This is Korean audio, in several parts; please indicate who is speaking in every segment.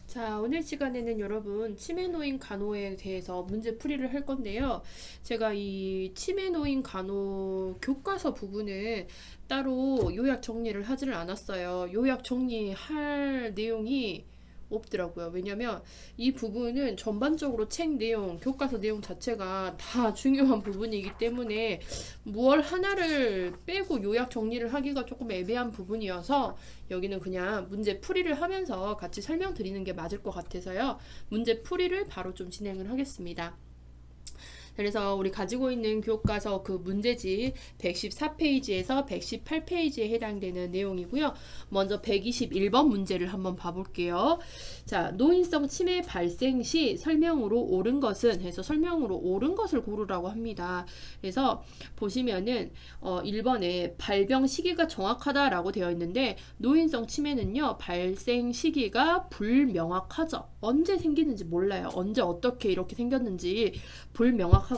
Speaker 1: 자, 오늘 시간에는 여러분 치매노인 간호에 대해서 문제 풀이를 할 건데요. 제가 이 치매노인 간호 교과서 부분을 따로 요약 정리를 하지를 않았어요. 요약 정리할 내용이 없더라고요. 왜냐면 이 부분은 전반적으로 책 내용, 교과서 내용 자체가 다 중요한 부분이기 때문에 무얼 하나를 빼고 요약 정리를 하기가 조금 애매한 부분이어서 여기는 그냥 문제 풀이를 하면서 같이 설명드리는 게 맞을 것 같아서요. 문제 풀이를 바로 좀 진행을 하겠습니다. 그래서 우리 가지고 있는 교과서 그 문제집 114페이지에서 118페이지에 해당되는 내용이고요. 먼저 121번 문제를 한번 봐볼게요. 자, 노인성 치매 발생 시 설명으로 옳은 것은 해서 설명으로 옳은 것을 고르라고 합니다. 그래서 보시면은 1번에 발병 시기가 정확하다라고 되어 있는데 노인성 치매는요. 발생 시기가 불명확하죠. 언제 생기는지 몰라요. 언제 어떻게 이렇게 생겼는지 불명확하고요.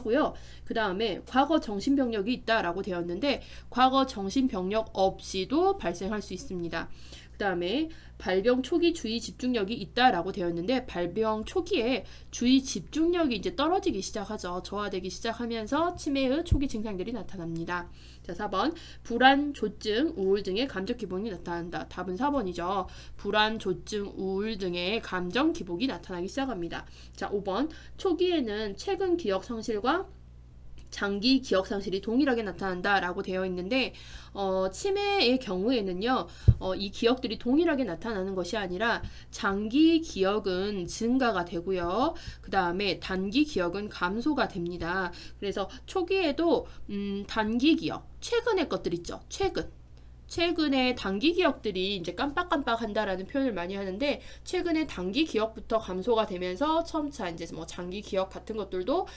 Speaker 1: 그 다음에 과거 정신병력이 있다라고 되었는데 과거 정신병력 없이도 발생할 수 있습니다. 그 다음에 발병 초기 주의 집중력이 있다라고 되었는데 발병 초기에 주의 집중력이 이제 떨어지기 시작하죠. 저하되기 시작하면서 치매의 초기 증상들이 나타납니다. 자, 4번 불안, 조증, 우울 등의 감정 기복이 나타난다. 답은 4번이죠. 불안, 조증, 우울 등의 감정 기복이 나타나기 시작합니다. 자, 5번 초기에는 최근 기억 상실과 장기 기억 상실이 동일하게 나타난다라고 되어 있는데 치매의 경우에는요. 이 기억들이 동일하게 나타나는 것이 아니라 장기 기억은 증가가 되고요. 그 다음에 단기 기억은 감소가 됩니다. 그래서 초기에도 단기 기억, 최근의 것들 있죠. 최근에 단기 기억들이 이제 깜빡깜빡 한다라는 표현을 많이 하는데 최근에 단기 기억부터 감소가 되면서 점차 이제 뭐 장기 기억 같은 것들도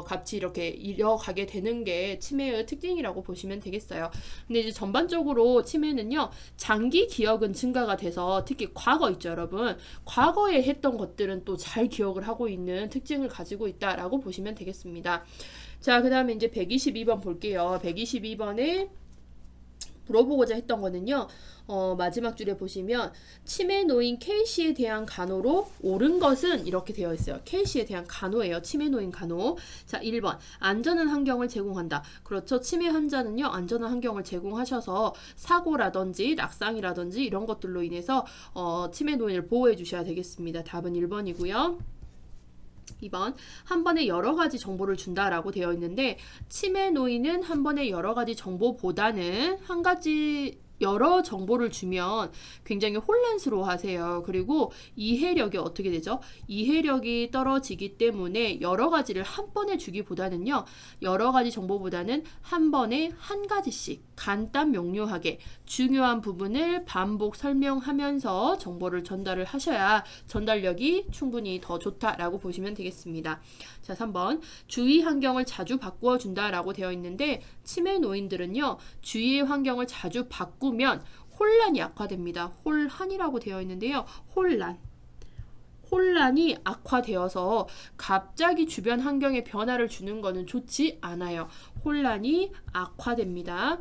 Speaker 1: 같이 이렇게 잃어가게 되는 게 치매의 특징이라고 보시면 되겠어요. 근데 이제 전반적으로 치매는요 장기 기억은 증가가 돼서 특히 과거 있죠 여러분. 과거에 했던 것들은 또 잘 기억을 하고 있는 특징을 가지고 있다라고 보시면 되겠습니다. 자, 그 다음에 이제 122번 볼게요. 122번에 물어보고자 했던 거는요. 마지막 줄에 보시면 치매 노인 K씨에 대한 간호로 옳은 것은 이렇게 되어 있어요. K씨에 대한 간호예요. 치매 노인 간호. 자, 1번 안전한 환경을 제공한다. 그렇죠. 치매 환자는요. 안전한 환경을 제공하셔서 사고라든지 낙상이라든지 이런 것들로 인해서 치매 노인을 보호해 주셔야 되겠습니다. 답은 1번이고요. 2번 한 번에 여러 가지 정보를 준다라고 되어 있는데 치매 노인은 한 번에 여러 가지 정보보다는 한 가지 여러 정보를 주면 굉장히 혼란스러워 하세요. 그리고 이해력이 어떻게 되죠? 이해력이 떨어지기 때문에 여러 가지를 한 번에 주기보다는요. 여러 가지 정보보다는 한 번에 한 가지씩 간단 명료하게 중요한 부분을 반복 설명하면서 정보를 전달을 하셔야 전달력이 충분히 더 좋다라고 보시면 되겠습니다. 자, 3번 주의 환경을 자주 바꾸어 준다라고 되어 있는데 치매 노인들은요. 주위의 환경을 자주 바꾸면 혼란이 악화됩니다. 혼란이라고 되어 있는데요. 혼란이 악화되어서 갑자기 주변 환경에 변화를 주는 것은 좋지 않아요. 혼란이 악화됩니다.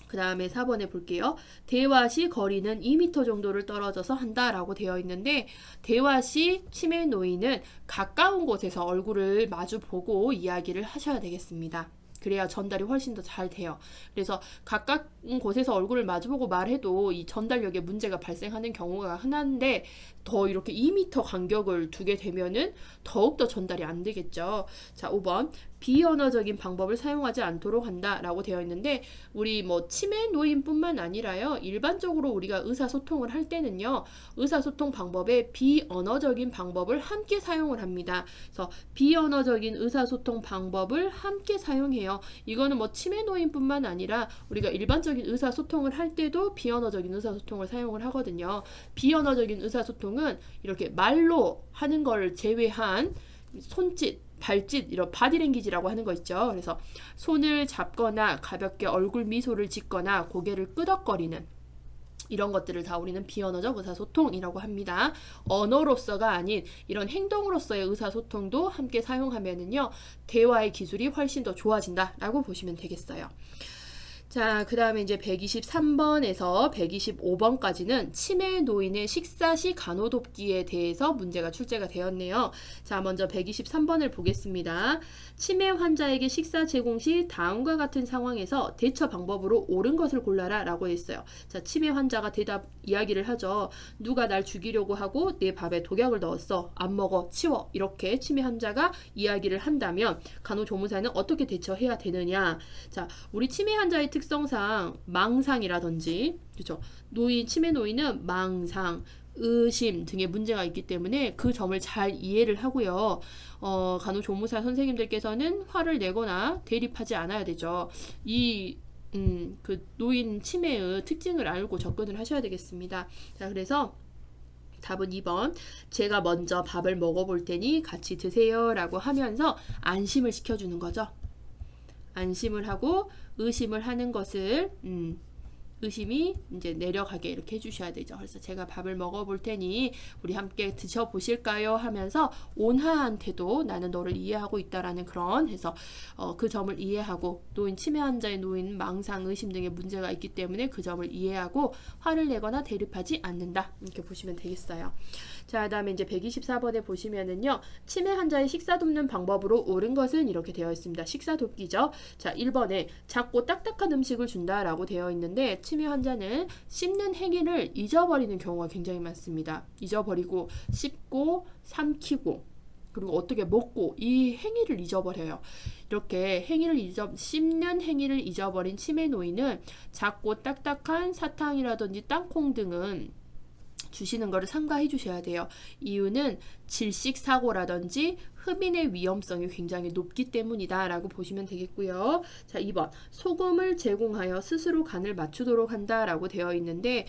Speaker 1: 그 다음에 4번에 볼게요. 대화 시 거리는 2m 정도를 떨어져서 한다라고 되어 있는데 대화 시 치매 노인은 가까운 곳에서 얼굴을 마주 보고 이야기를 하셔야 되겠습니다. 그래야 전달이 훨씬 더 잘 돼요. 그래서 가까운 곳에서 얼굴을 마주보고 말해도 이 전달력에 문제가 발생하는 경우가 흔한데 더 이렇게 2m 간격을 두게 되면은 더욱더 전달이 안 되겠죠. 자, 5번 비언어적인 방법을 사용하지 않도록 한다라고 되어 있는데 우리 뭐 치매 노인뿐만 아니라요. 일반적으로 우리가 의사소통을 할 때는요. 의사소통 방법에 비언어적인 방법을 함께 사용을 합니다. 그래서 비언어적인 의사소통 방법을 함께 사용해요. 이거는 뭐 치매 노인뿐만 아니라 우리가 일반적인 의사소통을 할 때도 비언어적인 의사소통을 사용을 하거든요. 비언어적인 의사소통은 이렇게 말로 하는 걸 제외한 손짓, 발짓, 이런 바디랭귀지라고 하는 거 있죠. 그래서 손을 잡거나 가볍게 얼굴 미소를 짓거나 고개를 끄덕거리는 이런 것들을 다 우리는 비언어적 의사소통이라고 합니다. 언어로서가 아닌 이런 행동으로서의 의사소통도 함께 사용하면은요. 대화의 기술이 훨씬 더 좋아진다라고 보시면 되겠어요. 자, 그 다음에 이제 123번에서 125번까지는 치매 노인의 식사 시 간호돕기에 대해서 문제가 출제가 되었네요. 자, 먼저 123번을 보겠습니다. 치매 환자에게 식사 제공 시 다음과 같은 상황에서 대처 방법으로 옳은 것을 골라라 라고 했어요. 자, 치매 환자가 이야기를 하죠. 누가 날 죽이려고 하고 내 밥에 독약을 넣었어. 안 먹어. 치워. 이렇게 치매 환자가 이야기를 한다면 간호조무사는 어떻게 대처해야 되느냐. 자, 우리 치매 환자의 특성상 망상이라든지, 그렇죠? 치매 노인은 망상, 의심 등의 문제가 있기 때문에 그 점을 잘 이해를 하고요. 간호조무사 선생님들께서는 화를 내거나 대립하지 않아야 되죠. 그 노인 치매의 특징을 알고 접근을 하셔야 되겠습니다. 자, 그래서 답은 2번. 제가 먼저 밥을 먹어볼 테니 같이 드세요 라고 하면서 안심을 시켜주는 거죠. 안심을 하고 의심을 하는 것을 의심이 이제 내려가게 이렇게 해주셔야 되죠. 그래서 제가 밥을 먹어볼 테니 우리 함께 드셔보실까요? 하면서 온화한 태도, 나는 너를 이해하고 있다라는 그런 해서 그 점을 이해하고, 치매 환자의 노인 망상, 의심 등의 문제가 있기 때문에 그 점을 이해하고 화를 내거나 대립하지 않는다. 이렇게 보시면 되겠어요. 자, 다음에 이제 124번에 보시면은요, 치매 환자의 식사 돕는 방법으로 옳은 것은 이렇게 되어 있습니다. 식사 돕기죠. 자, 1번에 작고 딱딱한 음식을 준다라고 되어 있는데, 치매 환자는 씹는 행위를 잊어버리는 경우가 굉장히 많습니다. 잊어버리고 씹고 삼키고 그리고 어떻게 먹고 이 행위를 잊어버려요. 이렇게 씹는 행위를 잊어버린 치매 노인은 작고 딱딱한 사탕이라든지 땅콩 등은 주시는 거를 삼가해 주셔야 돼요. 이유는 질식사고라든지 흡인의 위험성이 굉장히 높기 때문이다 라고 보시면 되겠고요. 자, 2번 소금을 제공하여 스스로 간을 맞추도록 한다 라고 되어 있는데,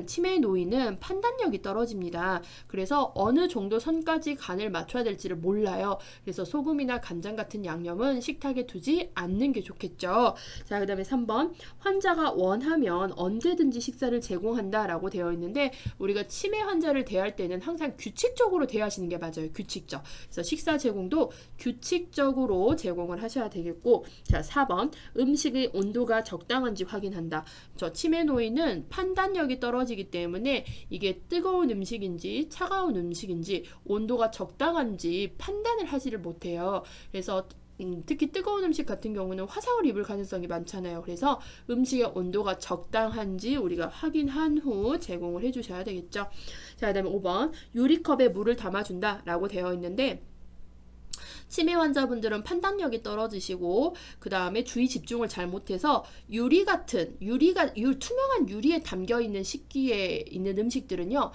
Speaker 1: 치매 노인은 판단력이 떨어집니다. 그래서 어느 정도 선까지 간을 맞춰야 될지를 몰라요. 그래서 소금이나 간장 같은 양념은 식탁에 두지 않는 게 좋겠죠. 자, 그 다음에 3번 환자가 원하면 언제든지 식사를 제공한다 라고 되어 있는데, 우리가 치매 환자를 대할 때는 항상 규칙적으로 대하시는 게 맞아요. 규칙적. 그래서 식사 제공도 규칙적으로 제공을 하셔야 되겠고, 자, 4번 음식의 온도가 적당한지 확인한다. 치매 노인은 판단력이 떨어지기 때문에 이게 뜨거운 음식인지 차가운 음식인지 온도가 적당한지 판단을 하지를 못해요. 그래서 특히 뜨거운 음식 같은 경우는 화상을 입을 가능성이 많잖아요. 그래서 음식의 온도가 적당한지 우리가 확인한 후 제공을 해주셔야 되겠죠. 자, 그 다음에 5번 유리컵에 물을 담아준다 라고 되어 있는데, 치매 환자분들은 판단력이 떨어지시고 그 다음에 주의 집중을 잘 못해서 투명한 유리에 담겨있는 식기에 있는 음식들은요,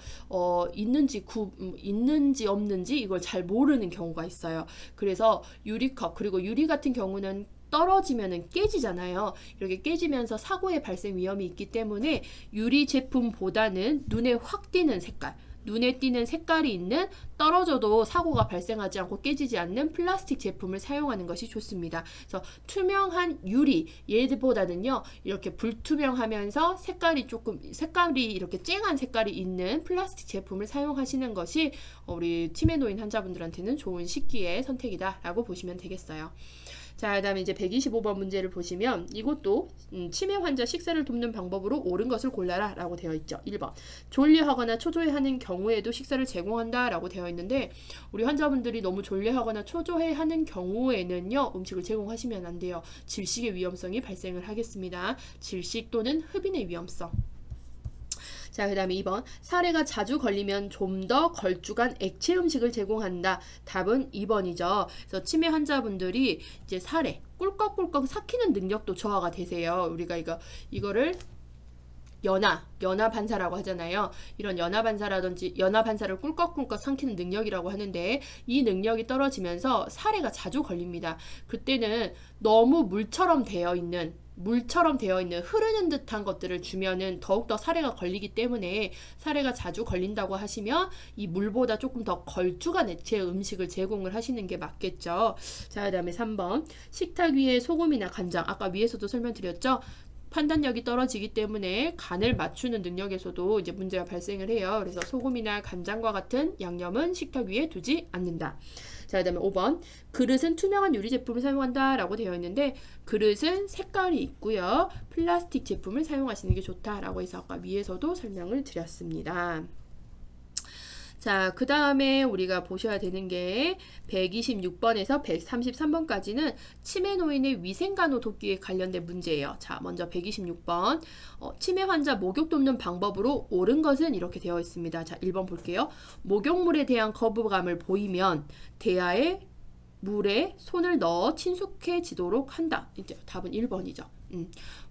Speaker 1: 있는지 없는지 이걸 잘 모르는 경우가 있어요. 그래서 유리컵, 그리고 유리 같은 경우는 떨어지면 깨지잖아요. 이렇게 깨지면서 사고의 발생 위험이 있기 때문에 유리 제품보다는 눈에 확 띄는 색깔이 있는, 떨어져도 사고가 발생하지 않고 깨지지 않는 플라스틱 제품을 사용하는 것이 좋습니다. 그래서 투명한 유리, 얘보다는요 이렇게 불투명하면서 색깔이 이렇게 쨍한 색깔이 있는 플라스틱 제품을 사용하시는 것이 우리 치매 노인 환자분들한테는 좋은 식기의 선택이다 라고 보시면 되겠어요. 자, 그 다음에 이제 125번 문제를 보시면 이것도 치매 환자 식사를 돕는 방법으로 옳은 것을 골라라 라고 되어 있죠. 1번 졸려하거나 초조해하는 경우에도 식사를 제공한다 라고 되어 있는데, 우리 환자분들이 너무 졸려하거나 초조해하는 경우에는요 음식을 제공하시면 안 돼요. 질식의 위험성이 발생을 하겠습니다. 질식 또는 흡인의 위험성. 자, 그 다음에 2번 사례가 자주 걸리면 좀 더 걸쭉한 액체 음식을 제공한다. 답은 2번이죠. 그래서 치매 환자분들이 이제 꿀꺽꿀꺽 삭히는 능력도 저하가 되세요. 우리가 이거를 연화 반사라고 하잖아요. 이런 연화 반사를 꿀꺽꿀꺽 삼키는 능력이라고 하는데, 이 능력이 떨어지면서 사례가 자주 걸립니다. 그때는 너무 물처럼 되어 있는 흐르는 듯한 것들을 주면은 더욱더 사례가 걸리기 때문에, 사례가 자주 걸린다고 하시면 이 물보다 조금 더 걸쭉한 액체 음식을 제공을 하시는 게 맞겠죠. 자, 그 다음에 3번 식탁 위에 소금이나 간장, 아까 위에서도 설명드렸죠. 판단력이 떨어지기 때문에 간을 맞추는 능력에서도 이제 문제가 발생을 해요. 그래서 소금이나 간장과 같은 양념은 식탁 위에 두지 않는다. 자, 그다음에 5번. 그릇은 투명한 유리 제품을 사용한다 라고 되어 있는데, 그릇은 색깔이 있고요. 플라스틱 제품을 사용하시는 게 좋다라고 해서 아까 위에서도 설명을 드렸습니다. 자, 그 다음에 우리가 보셔야 되는 게 126번에서 133번까지는 치매 노인의 위생간호 돕기에 관련된 문제예요. 자, 먼저 126번. 치매 환자 목욕 돕는 방법으로 옳은 것은 이렇게 되어 있습니다. 자, 1번 볼게요. 목욕물에 대한 거부감을 보이면 대야에 물에 손을 넣어 친숙해지도록 한다. 이제 답은 1번이죠.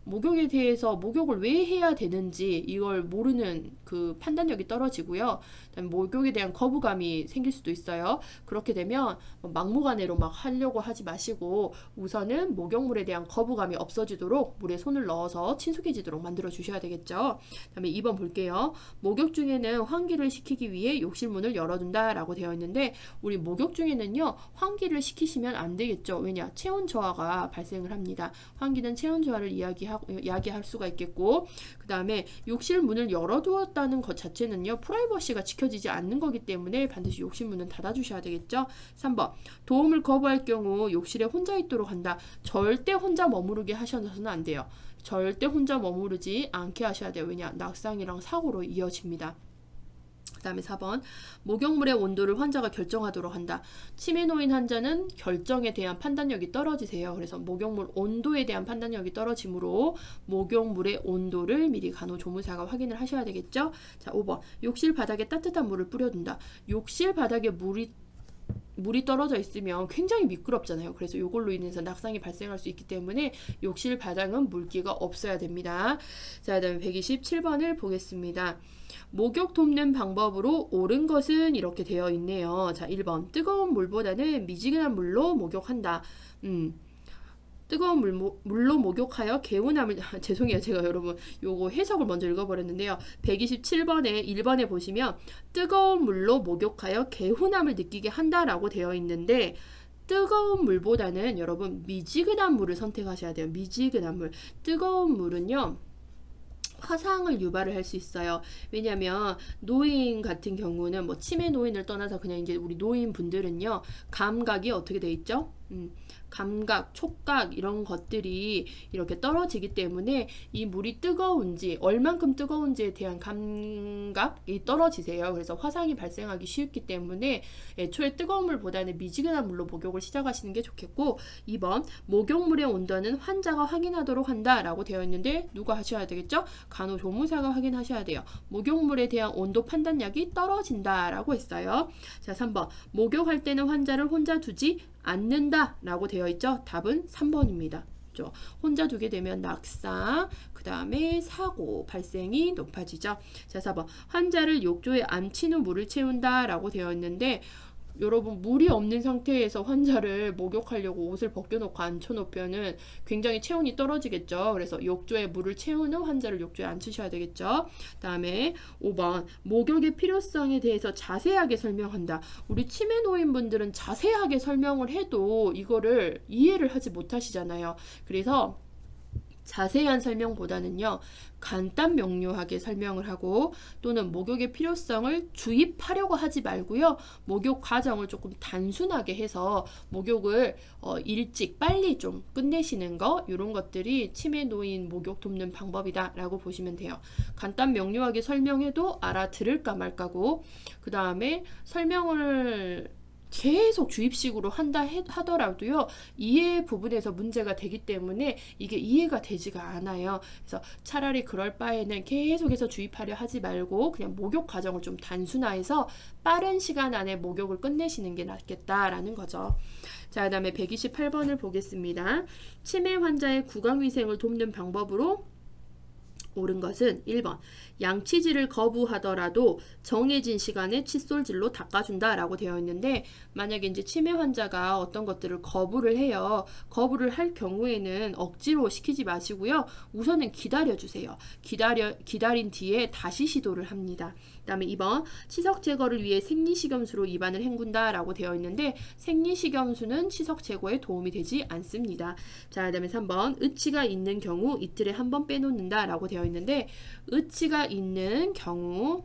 Speaker 1: 목욕에 대해서 목욕을 왜 해야 되는지 이걸 모르는 그 판단력이 떨어지고요. 그다음에 목욕에 대한 거부감이 생길 수도 있어요. 그렇게 되면 막무가내로 막 하려고 하지 마시고 우선은 목욕물에 대한 거부감이 없어지도록 물에 손을 넣어서 친숙해지도록 만들어 주셔야 되겠죠. 그다음에 2번 볼게요. 목욕 중에는 환기를 시키기 위해 욕실 문을 열어둔다 라고 되어 있는데, 우리 목욕 중에는요 환기를 시키시면 안 되겠죠. 왜냐? 체온 저하가 발생을 합니다. 환기는 체온 저하를 이야기할 수가 있겠고, 그 다음에 욕실 문을 열어두었다는 것 자체는요 프라이버시가 지켜지지 않는 거기 때문에 반드시 욕실 문은 닫아주셔야 되겠죠. 3번. 도움을 거부할 경우 욕실에 혼자 있도록 한다. 절대 혼자 머무르게 하셔서는 안 돼요. 절대 혼자 머무르지 않게 하셔야 돼요. 왜냐? 낙상이랑 사고로 이어집니다. 그 다음에 4번. 목욕물의 온도를 환자가 결정하도록 한다. 치매 노인 환자는 결정에 대한 판단력이 떨어지세요. 그래서 목욕물 온도에 대한 판단력이 떨어지므로 목욕물의 온도를 미리 간호조무사가 확인을 하셔야 되겠죠. 자, 5번. 욕실 바닥에 따뜻한 물을 뿌려둔다. 욕실 바닥에 물이 떨어져 있으면 굉장히 미끄럽잖아요. 그래서 이걸로 인해서 낙상이 발생할 수 있기 때문에 욕실 바닥은 물기가 없어야 됩니다. 자, 그다음에 127번을 보겠습니다. 목욕 돕는 방법으로 옳은 것은 이렇게 되어 있네요. 자, 1번. 뜨거운 물보다는 미지근한 물로 목욕한다. 뜨거운 물로 목욕하여 개운함을 죄송해요. 제가 여러분 요거 해석을 먼저 읽어버렸는데요. 127번에 1번에 보시면 뜨거운 물로 목욕하여 개운함을 느끼게 한다라고 되어 있는데, 뜨거운 물보다는 여러분 미지근한 물을 선택하셔야 돼요. 미지근한 물. 뜨거운 물은요 화상을 유발을 할 수 있어요. 왜냐하면 노인 같은 경우는 뭐 치매 노인을 떠나서 그냥 이제 우리 노인분들은요 감각이 어떻게 돼 있죠? 감각, 촉각 이런 것들이 이렇게 떨어지기 때문에 이 물이 뜨거운지 얼만큼 뜨거운지에 대한 감각이 떨어지세요. 그래서 화상이 발생하기 쉽기 때문에 애초에 뜨거운 물보다는 미지근한 물로 목욕을 시작하시는 게 좋겠고, 2번. 목욕물의 온도는 환자가 확인하도록 한다라고 되어 있는데 누가 하셔야 되겠죠? 간호조무사가 확인하셔야 돼요. 목욕물에 대한 온도 판단력이 떨어진다라고 했어요. 자, 3번. 목욕할 때는 환자를 혼자 두지 않는다 라고 되어 있죠. 답은 3번입니다. 혼자 두게 되면 낙상, 그 다음에 사고 발생이 높아지죠. 자, 4번. 환자를 욕조에 앉힌 후 물을 채운다 라고 되어 있는데, 여러분 물이 없는 상태에서 환자를 목욕하려고 옷을 벗겨놓고 앉혀놓으면 굉장히 체온이 떨어지겠죠. 그래서 욕조에 물을 채운 후 환자를 욕조에 앉히셔야 되겠죠. 다음에 5번. 목욕의 필요성에 대해서 자세하게 설명한다. 우리 치매 노인분들은 자세하게 설명을 해도 이거를 이해를 하지 못하시잖아요. 그래서 자세한 설명보다는요 간단 명료하게 설명을 하고, 또는 목욕의 필요성을 주입하려고 하지 말고요 목욕 과정을 조금 단순하게 해서 목욕을 일찍 빨리 좀 끝내시는 거, 이런 것들이 치매 노인 목욕 돕는 방법이다 라고 보시면 돼요. 간단 명료하게 설명해도 알아들을까 말까고, 그 다음에 설명을 계속 주입식으로 하더라도요 이해 부분에서 문제가 되기 때문에 이게 이해가 되지가 않아요. 그래서 차라리 그럴 바에는 계속해서 주입하려 하지 말고 그냥 목욕 과정을 좀 단순화해서 빠른 시간 안에 목욕을 끝내시는 게 낫겠다라는 거죠. 자, 그 다음에 128번을 보겠습니다. 치매 환자의 구강위생을 돕는 방법으로 옳은 것은 1번 양치질을 거부하더라도 정해진 시간에 칫솔질로 닦아준다 라고 되어 있는데, 만약에 이제 치매 환자가 어떤 것들을 거부를 해요. 거부를 할 경우에는 억지로 시키지 마시고요. 우선은 기다려주세요. 기다린 뒤에 다시 시도를 합니다. 그 다음에 2번 치석 제거를 위해 생리식염수로 입안을 헹군다 라고 되어 있는데, 생리식염수는 치석 제거에 도움이 되지 않습니다. 자, 그 다음에 3번 의치가 있는 경우 이틀에 한 번 빼놓는다 라고 되어 있는데, 의치가 있는 경우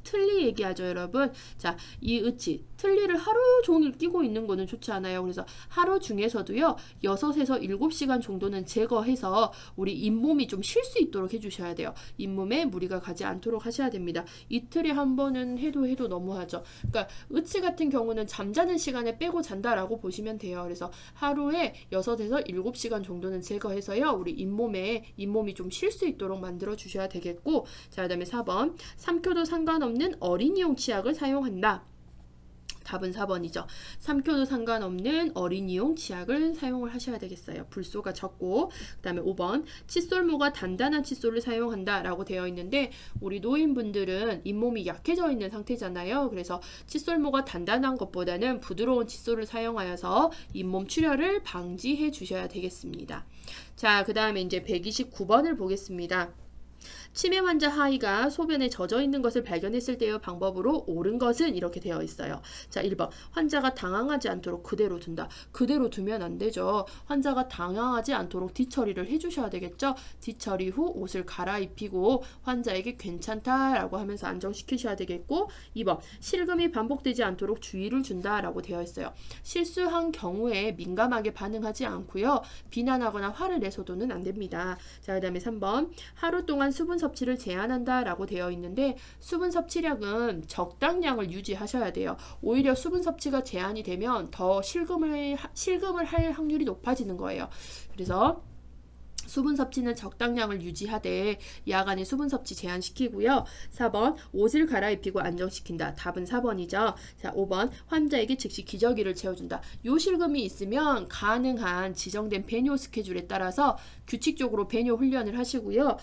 Speaker 1: 틀니 얘기하죠, 여러분. 자, 이 의치, 틀니를 하루 종일 끼고 있는 거는 좋지 않아요. 그래서 하루 중에서도요, 6에서 7시간 정도는 제거해서 우리 잇몸이 좀 쉴 수 있도록 해주셔야 돼요. 잇몸에 무리가 가지 않도록 하셔야 됩니다. 이틀에 한 번은 해도 너무하죠. 그러니까 의치 같은 경우는 잠자는 시간에 빼고 잔다라고 보시면 돼요. 그래서 하루에 6에서 7시간 정도는 제거해서요, 우리 잇몸이 좀 쉴 수 있도록 만들어 주셔야 되겠고, 자, 그 다음에 4번 삼켜도 상관없는 어린이용 치약을 사용한다. 답은 4번이죠. 삼켜도 상관없는 어린이용 치약을 사용을 하셔야 되겠어요. 불소가 적고. 그 다음에 5번 칫솔모가 단단한 칫솔을 사용한다 라고 되어 있는데, 우리 노인분들은 잇몸이 약해져 있는 상태잖아요. 그래서 칫솔모가 단단한 것보다는 부드러운 칫솔을 사용하여서 잇몸 출혈을 방지해 주셔야 되겠습니다. 자, 그 다음에 이제 129번을 보겠습니다. 치매 환자 하이가 소변에 젖어 있는 것을 발견했을 때의 방법으로 옳은 것은 이렇게 되어 있어요. 자, 1번 환자가 당황하지 않도록 그대로 둔다. 그대로 두면 안 되죠. 환자가 당황하지 않도록 뒤처리를 해주셔야 되겠죠. 뒤처리 후 옷을 갈아입히고 환자에게 괜찮다라고 하면서 안정시키셔야 되겠고, 2번 실금이 반복되지 않도록 주의를 준다라고 되어 있어요. 실수한 경우에 민감하게 반응하지 않고요. 비난하거나 화를 내서도는 안 됩니다. 자, 그 다음에 3번 하루 동안 수분 섭취를 제한한다 라고 되어 있는데, 수분 섭취량은 적당량을 유지하셔야 돼요. 오히려 수분 섭취가 제한이 되면 더 실금을 할 확률이 높아지는 거예요. 그래서 수분 섭취는 적당량을 유지하되 야간에 수분 섭취 제한시키고요. 4번 옷을 갈아입히고 안정시킨다. 답은 4번이죠. 자, 5번 환자에게 즉시 기저귀를 채워준다. 요실금이 있으면 가능한 지정된 배뇨 스케줄에 따라서 규칙적으로 배뇨 훈련을 하시고요.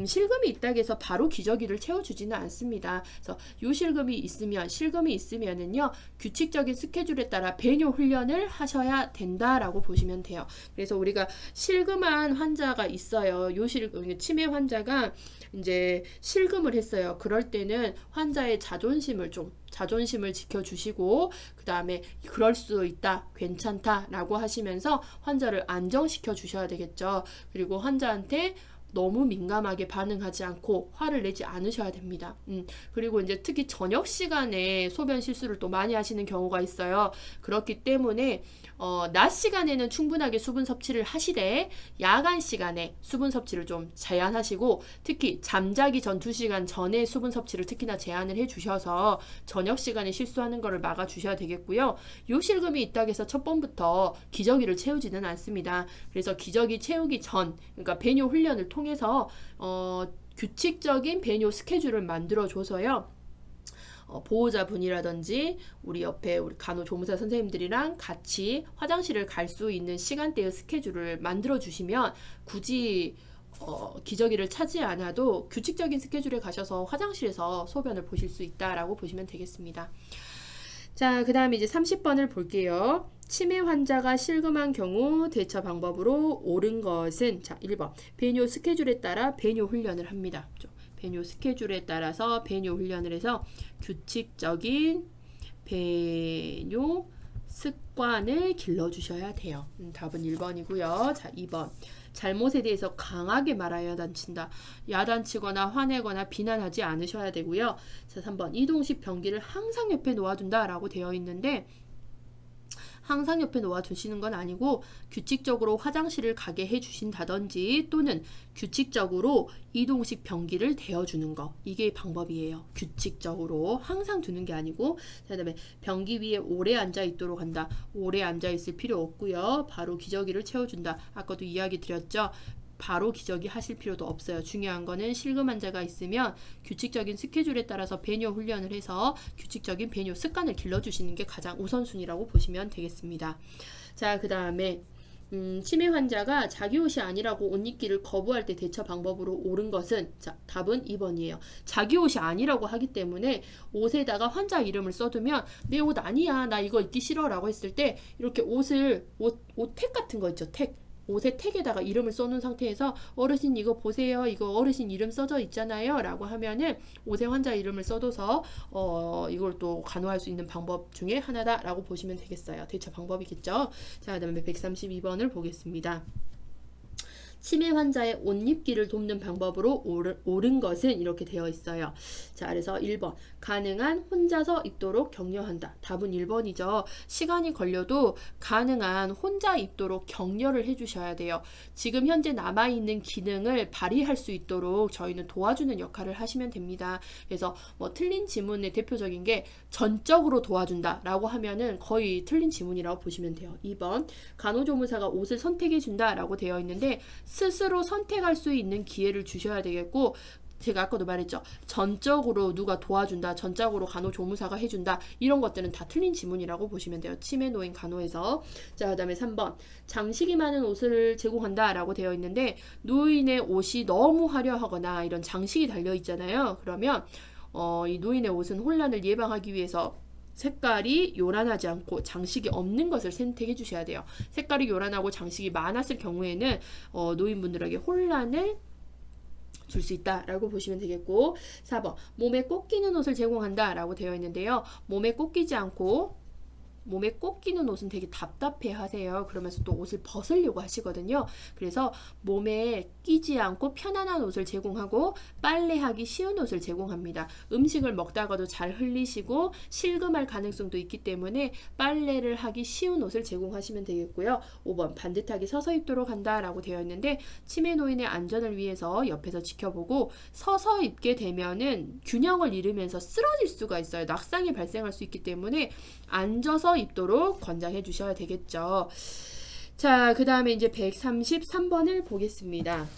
Speaker 1: 실금이 있다고 해서 바로 기저귀를 채워주지는 않습니다. 그래서 요실금이 있으면은요, 규칙적인 스케줄에 따라 배뇨 훈련을 하셔야 된다라고 보시면 돼요. 그래서 우리가 실금한 환자가 있어요. 치매 환자가 이제 실금을 했어요. 그럴 때는 환자의 자존심을 지켜주시고, 그 다음에 그럴 수 있다, 괜찮다 라고 하시면서 환자를 안정시켜 주셔야 되겠죠. 그리고 환자한테 너무 민감하게 반응하지 않고 화를 내지 않으셔야 됩니다. 그리고 이제 특히 저녁 시간에 소변 실수를 또 많이 하시는 경우가 있어요. 그렇기 때문에 낮 시간에는 충분하게 수분 섭취를 하시되 야간 시간에 수분 섭취를 좀 제한하시고, 특히 잠자기 전 2시간 전에 수분 섭취를 특히나 제한을 해주셔서 저녁 시간에 실수하는 거를 막아주셔야 되겠고요. 요실금이 있다고 해서 첫 번부터 기저귀를 채우지는 않습니다. 그래서 기저귀 채우기 전, 그러니까 배뇨 훈련을 통해서 규칙적인 배뇨 스케줄을 만들어줘서요. 보호자분이라든지 우리 옆에 우리 간호조무사 선생님들이랑 같이 화장실을 갈 수 있는 시간대의 스케줄을 만들어 주시면 굳이 기저귀를 차지 않아도 규칙적인 스케줄에 가셔서 화장실에서 소변을 보실 수 있다라고 보시면 되겠습니다. 자, 그 다음에 이제 30번을 볼게요. 치매 환자가 실금한 경우 대처 방법으로 옳은 것은, 자, 1번 배뇨 스케줄에 따라 배뇨 훈련을 합니다. 배뇨 스케줄에 따라서 배뇨 훈련을 해서 규칙적인 배뇨 습관을 길러주셔야 돼요. 답은 1번이고요. 자, 2번 잘못에 대해서 강하게 말하여 야단친다. 야단치거나 화내거나 비난하지 않으셔야 되고요. 자, 3번 이동식 변기를 항상 옆에 놓아둔다 라고 되어 있는데, 항상 옆에 놓아주시는 건 아니고 규칙적으로 화장실을 가게 해주신다든지, 또는 규칙적으로 이동식 변기를 대어주는 거, 이게 방법이에요. 규칙적으로 항상 두는 게 아니고. 그 다음에 변기 위에 오래 앉아 있도록 한다. 오래 앉아 있을 필요 없고요. 바로 기저귀를 채워준다. 아까도 이야기 드렸죠. 바로 기저귀 하실 필요도 없어요. 중요한 거는 실금 환자가 있으면 규칙적인 스케줄에 따라서 배뇨 훈련을 해서 규칙적인 배뇨 습관을 길러주시는 게 가장 우선순위라고 보시면 되겠습니다. 자, 그 다음에 치매 환자가 자기 옷이 아니라고 옷 입기를 거부할 때 대처 방법으로 옳은 것은, 자, 답은 2번이에요. 자기 옷이 아니라고 하기 때문에 옷에다가 환자 이름을 써두면 내 옷 아니야, 나 이거 입기 싫어 라고 했을 때 이렇게 옷택 같은 거 있죠, 택. 옷의 택에다가 이름을 써놓은 상태에서 어르신 이거 보세요, 이거 어르신 이름 써져 있잖아요 라고 하면은 옷에 환자 이름을 써둬서 이걸 또 간호할 수 있는 방법 중에 하나다 라고 보시면 되겠어요. 대처 방법이겠죠. 자, 그 다음에 132번을 보겠습니다. 치매 환자의 옷 입기를 돕는 방법으로 옳은 것은 이렇게 되어 있어요. 자, 그래서 1번 가능한 혼자서 입도록 격려한다. 답은 1번이죠. 시간이 걸려도 가능한 혼자 입도록 격려를 해주셔야 돼요. 지금 현재 남아있는 기능을 발휘할 수 있도록 저희는 도와주는 역할을 하시면 됩니다. 그래서 뭐 틀린 지문의 대표적인 게 전적으로 도와준다 라고 하면은 거의 틀린 지문이라고 보시면 돼요. 2번 간호조무사가 옷을 선택해 준다 라고 되어 있는데 스스로 선택할 수 있는 기회를 주셔야 되겠고, 제가 아까도 말했죠. 전적으로 누가 도와준다, 전적으로 간호조무사가 해준다, 이런 것들은 다 틀린 지문이라고 보시면 돼요. 치매 노인 간호에서. 자, 그 다음에 3번 장식이 많은 옷을 제공한다 라고 되어 있는데, 노인의 옷이 너무 화려하거나 이런 장식이 달려 있잖아요. 그러면 이 노인의 옷은 혼란을 예방하기 위해서 색깔이 요란하지 않고 장식이 없는 것을 선택해 주셔야 돼요. 색깔이 요란하고 장식이 많았을 경우에는 노인분들에게 혼란을 줄 수 있다라고 보시면 되겠고, 4번 몸에 꼭 끼는 옷을 제공한다라고 되어 있는데요. 몸에 꼭 끼지 않고 몸에 꼭 끼는 옷은 되게 답답해 하세요. 그러면서 또 옷을 벗으려고 하시거든요. 그래서 몸에 끼지 않고 편안한 옷을 제공하고 빨래하기 쉬운 옷을 제공합니다. 음식을 먹다가도 잘 흘리시고 실금할 가능성도 있기 때문에 빨래를 하기 쉬운 옷을 제공하시면 되겠고요. 5번 반듯하게 서서 입도록 한다라고 되어 있는데, 치매 노인의 안전을 위해서 옆에서 지켜보고 서서 입게 되면은 균형을 잃으면서 쓰러질 수가 있어요. 낙상이 발생할 수 있기 때문에 앉아서 입도록 권장해 주셔야 되겠죠. 자, 그 다음에 이제 133번을 보겠습니다.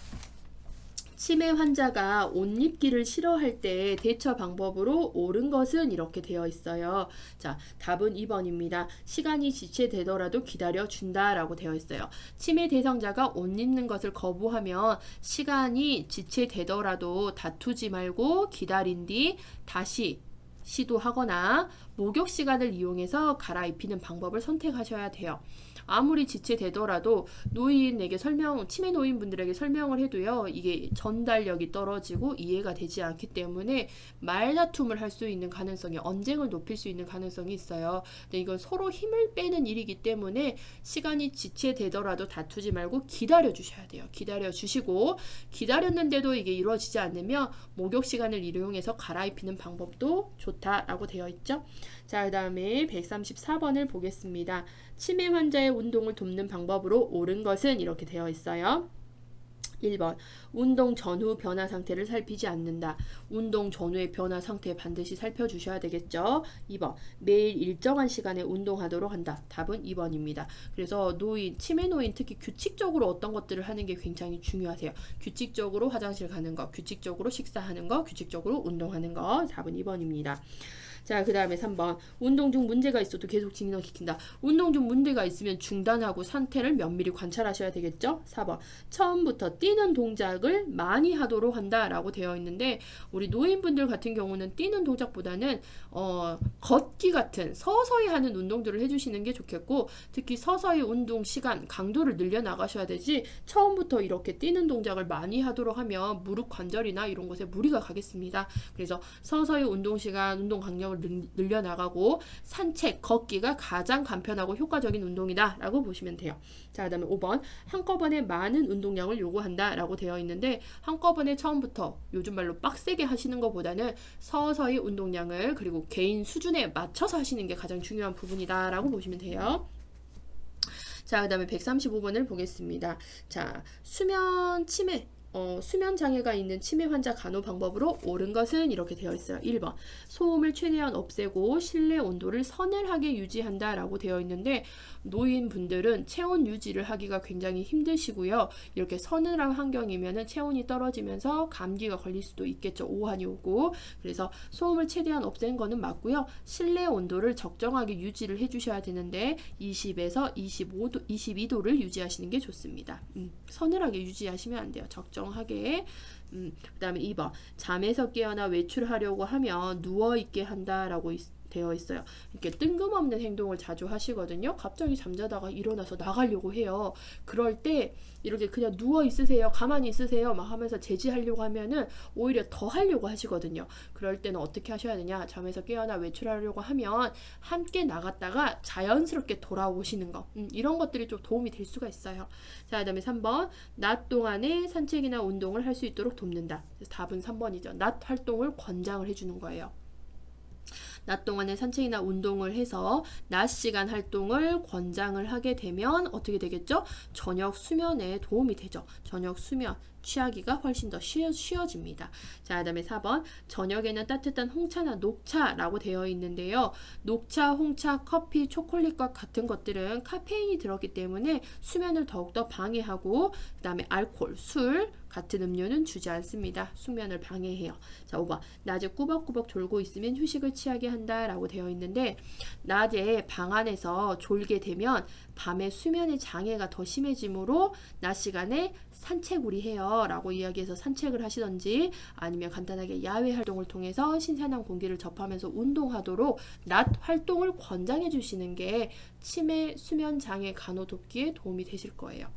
Speaker 1: 치매 환자가 옷 입기를 싫어할 때 대처 방법으로 옳은 것은 이렇게 되어 있어요. 자, 답은 2번입니다. 시간이 지체되더라도 기다려 준다라고 되어 있어요. 치매 대상자가 옷 입는 것을 거부하면 시간이 지체되더라도 다투지 말고 기다린 뒤 다시 시도하거나 목욕 시간을 이용해서 갈아입히는 방법을 선택하셔야 돼요. 아무리 지체되더라도 노인에게 치매 노인분들에게 설명을 해도요, 이게 전달력이 떨어지고 이해가 되지 않기 때문에 말다툼을 할 수 있는 가능성이, 언쟁을 높일 수 있는 가능성이 있어요. 근데 이건 서로 힘을 빼는 일이기 때문에 시간이 지체되더라도 다투지 말고 기다려 주셔야 돼요. 기다려 주시고, 기다렸는데도 이게 이루어지지 않으면 목욕 시간을 이용해서 갈아입히는 방법도 좋다라고 되어 있죠. 자, 그 다음에 134번을 보겠습니다. 치매 환자의 운동을 돕는 방법으로 옳은 것은 이렇게 되어 있어요. 1번 운동 전후 변화 상태를 살피지 않는다. 운동 전후의 변화 상태 반드시 살펴주셔야 되겠죠. 2번 매일 일정한 시간에 운동하도록 한다. 답은 2번입니다. 그래서 치매 노인 특히 규칙적으로 어떤 것들을 하는 게 굉장히 중요하세요. 규칙적으로 화장실 가는 거, 규칙적으로 식사하는 거, 규칙적으로 운동하는 거. 답은 2번입니다. 자, 그 다음에 3번 운동 중 문제가 있어도 계속 진행시킨다. 운동 중 문제가 있으면 중단하고 상태를 면밀히 관찰하셔야 되겠죠. 4번 처음부터 뛰는 동작을 많이 하도록 한다라고 되어 있는데, 우리 노인분들 같은 경우는 뛰는 동작보다는 걷기 같은 서서히 하는 운동들을 해주시는 게 좋겠고, 특히 서서히 운동 시간 강도를 늘려나가셔야 되지 처음부터 이렇게 뛰는 동작을 많이 하도록 하면 무릎 관절이나 이런 곳에 무리가 가겠습니다. 그래서 서서히 운동 시간, 운동 강령을 늘려나가고 산책, 걷기가 가장 간편하고 효과적인 운동이다 라고 보시면 돼요. 자, 그 다음에 5번 한꺼번에 많은 운동량을 요구한다 라고 되어 있는데, 한꺼번에 처음부터 요즘 말로 빡세게 하시는 것보다는 서서히 운동량을, 그리고 개인 수준에 맞춰서 하시는 게 가장 중요한 부분이다 라고 보시면 돼요. 자, 그 다음에 135번을 보겠습니다. 자, 수면 치매 수면 장애가 있는 치매 환자 간호 방법으로 옳은 것은 이렇게 되어 있어요. 1번 소음을 최대한 없애고 실내 온도를 서늘하게 유지한다 라고 되어 있는데 노인분들은 체온 유지를 하기가 굉장히 힘드시고요. 이렇게 서늘한 환경이면 체온이 떨어지면서 감기가 걸릴 수도 있겠죠. 오한이 오고. 그래서 소음을 최대한 없앤 거는 맞고요. 실내 온도를 적정하게 유지를 해주셔야 되는데 20에서 25도, 22도를 유지하시는 게 좋습니다. 서늘하게 유지하시면 안 돼요. 적정하게. 그 다음에 2번 잠에서 깨어나 외출하려고 하면 누워있게 한다라고 되어 있어요. 이렇게 뜬금없는 행동을 자주 하시거든요. 갑자기 잠자다가 일어나서 나가려고 해요. 그럴 때 이렇게 그냥 누워 있으세요. 가만히 있으세요. 막 하면서 제지하려고 하면은 오히려 더 하려고 하시거든요. 그럴 때는 어떻게 하셔야 되냐? 잠에서 깨어나 외출하려고 하면 함께 나갔다가 자연스럽게 돌아오시는 거. 이런 것들이 좀 도움이 될 수가 있어요. 자, 그다음에 3번. 낮 동안에 산책이나 운동을 할 수 있도록 돕는다. 그래서 답은 3번이죠. 낮 활동을 권장을 해주는 거예요. 낮 동안에 산책이나 운동을 해서 낮 시간 활동을 권장을 하게 되면 어떻게 되겠죠? 저녁 수면에 도움이 되죠. 저녁 수면 취하기가 훨씬 더 쉬워집니다. 자, 그 다음에 4번 저녁에는 따뜻한 홍차나 녹차라고 되어 있는데요. 녹차, 홍차, 커피, 초콜릿과 같은 것들은 카페인이 들었기 때문에 수면을 더욱더 방해하고 그 다음에 알코올, 술 같은 음료는 주지 않습니다. 수면을 방해해요. 자, 5번 낮에 꾸벅꾸벅 졸고 있으면 휴식을 취하게 한다라고 되어 있는데 낮에 방 안에서 졸게 되면 밤에 수면의 장애가 더 심해지므로 낮 시간에 산책우리 해요 라고 이야기해서 산책을 하시던지 아니면 간단하게 야외 활동을 통해서 신선한 공기를 접하면서 운동하도록 낮 활동을 권장해 주시는 게 치매 수면 장애 간호 돕기에 도움이 되실 거예요.